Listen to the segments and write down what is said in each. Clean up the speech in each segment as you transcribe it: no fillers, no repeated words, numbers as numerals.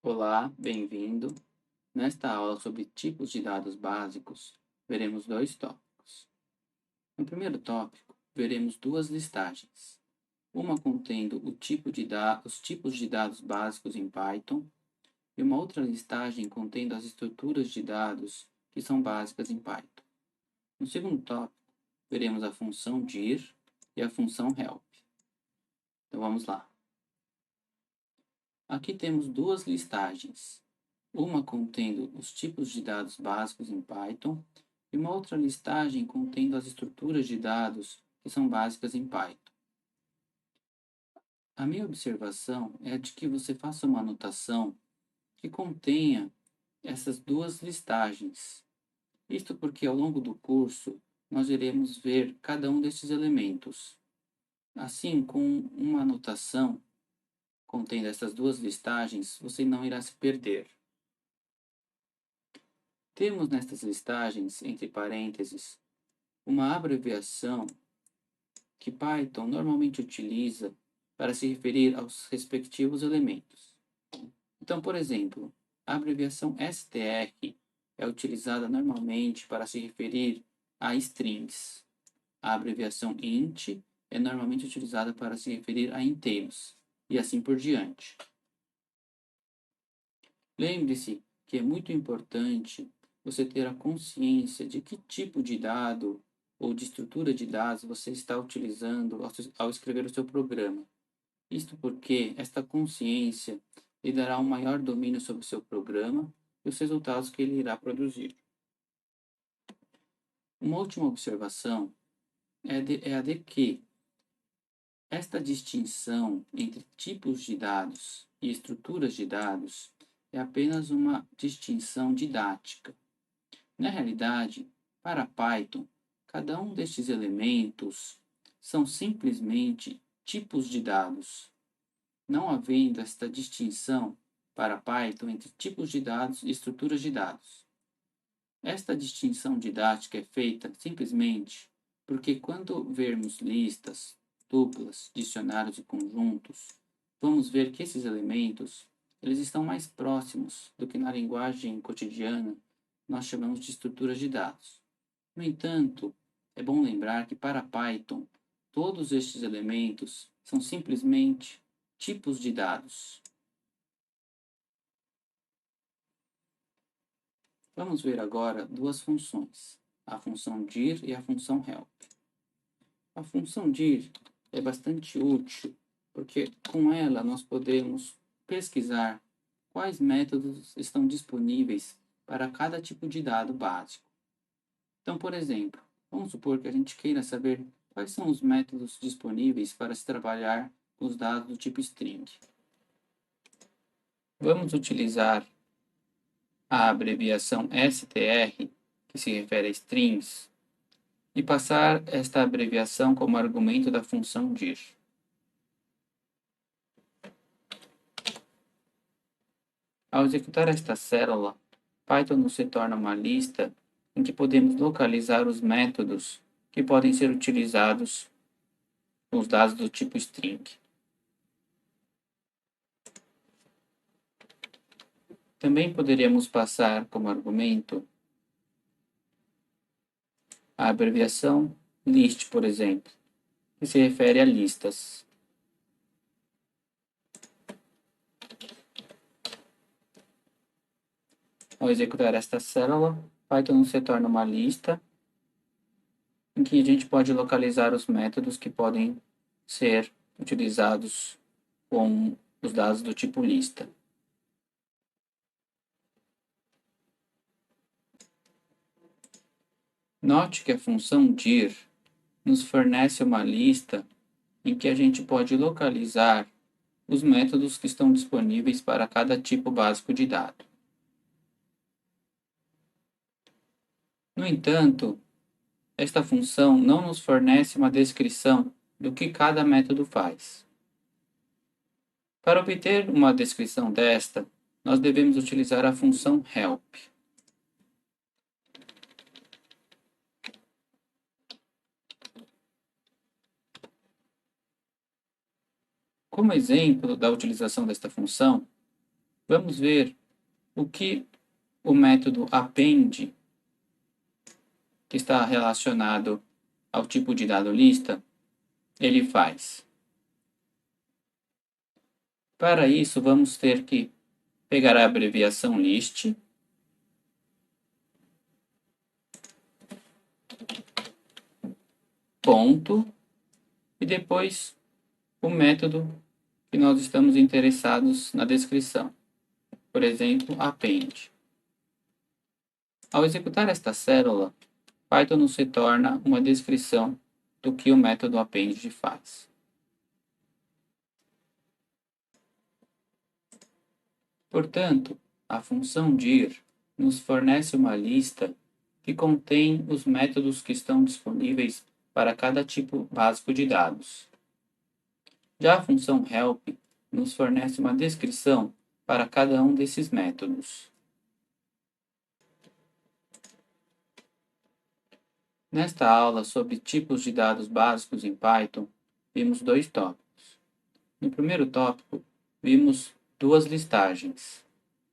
Olá, bem-vindo. Nesta aula sobre tipos de dados básicos, veremos dois tópicos. No primeiro tópico, veremos duas listagens. Uma contendo os tipos de dados básicos em Python e uma outra listagem contendo as estruturas de dados que são básicas em Python. No segundo tópico, veremos a função dir e a função help. Então vamos lá. Aqui temos duas listagens, uma contendo os tipos de dados básicos em Python e uma outra listagem contendo as estruturas de dados que são básicas em Python. A minha observação é de que você faça uma anotação que contenha essas duas listagens. Isto porque ao longo do curso nós iremos ver cada um destes elementos. Assim, com uma anotação contendo essas duas listagens, você não irá se perder. Temos nestas listagens, entre parênteses, uma abreviação que Python normalmente utiliza para se referir aos respectivos elementos. Então, por exemplo, a abreviação str é utilizada normalmente para se referir a strings. A abreviação int é normalmente utilizada para se referir a inteiros, e assim por diante. Lembre-se que é muito importante você ter a consciência de que tipo de dado ou de estrutura de dados você está utilizando ao escrever o seu programa. Isto porque esta consciência lhe dará um maior domínio sobre o seu programa e os resultados que ele irá produzir. Uma última observação é a de que esta distinção entre tipos de dados e estruturas de dados é apenas uma distinção didática. Na realidade, para Python, cada um destes elementos são simplesmente tipos de dados, não havendo esta distinção para Python entre tipos de dados e estruturas de dados. Esta distinção didática é feita simplesmente porque quando vermos listas, tuplas, dicionários e conjuntos, vamos ver que esses elementos eles estão mais próximos do que na linguagem cotidiana nós chamamos de estruturas de dados. No entanto, é bom lembrar que para Python, todos estes elementos são simplesmente tipos de dados. Vamos ver agora duas funções, a função dir e a função help. A função dir é bastante útil, porque com ela nós podemos pesquisar quais métodos estão disponíveis para cada tipo de dado básico. Então, por exemplo, vamos supor que a gente queira saber quais são os métodos disponíveis para se trabalhar com os dados do tipo string. Vamos utilizar a abreviação str, que se refere a strings, e passar esta abreviação como argumento da função dir. Ao executar esta célula, Python nos retorna uma lista em que podemos localizar os métodos que podem ser utilizados com os dados do tipo string. Também poderíamos passar como argumento a abreviação list, por exemplo, que se refere a listas. Ao executar esta célula, Python nos retorna uma lista em que a gente pode localizar os métodos que podem ser utilizados com os dados do tipo lista. Note que a função dir nos fornece uma lista em que a gente pode localizar os métodos que estão disponíveis para cada tipo básico de dado. No entanto, esta função não nos fornece uma descrição do que cada método faz. Para obter uma descrição desta, nós devemos utilizar a função help. Como exemplo da utilização desta função, Vamos ver o que o método append, que está relacionado ao tipo de dado lista, ele faz. Para isso, vamos ter que pegar a abreviação list, ponto, e depois o método que nós estamos interessados na descrição. Por exemplo, append. Ao executar esta célula, Python nos retorna uma descrição do que o método append faz. Portanto, a função dir nos fornece uma lista que contém os métodos que estão disponíveis para cada tipo básico de dados. Já a função help nos fornece uma descrição para cada um desses métodos. Nesta aula sobre tipos de dados básicos em Python, vimos dois tópicos. No primeiro tópico, vimos duas listagens,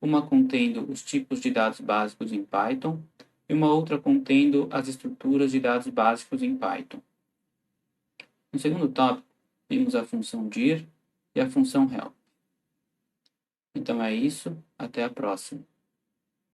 uma contendo os tipos de dados básicos em Python e uma outra contendo as estruturas de dados básicos em Python. No segundo tópico, vimos a função dir e a função help. Então é isso, até a próxima.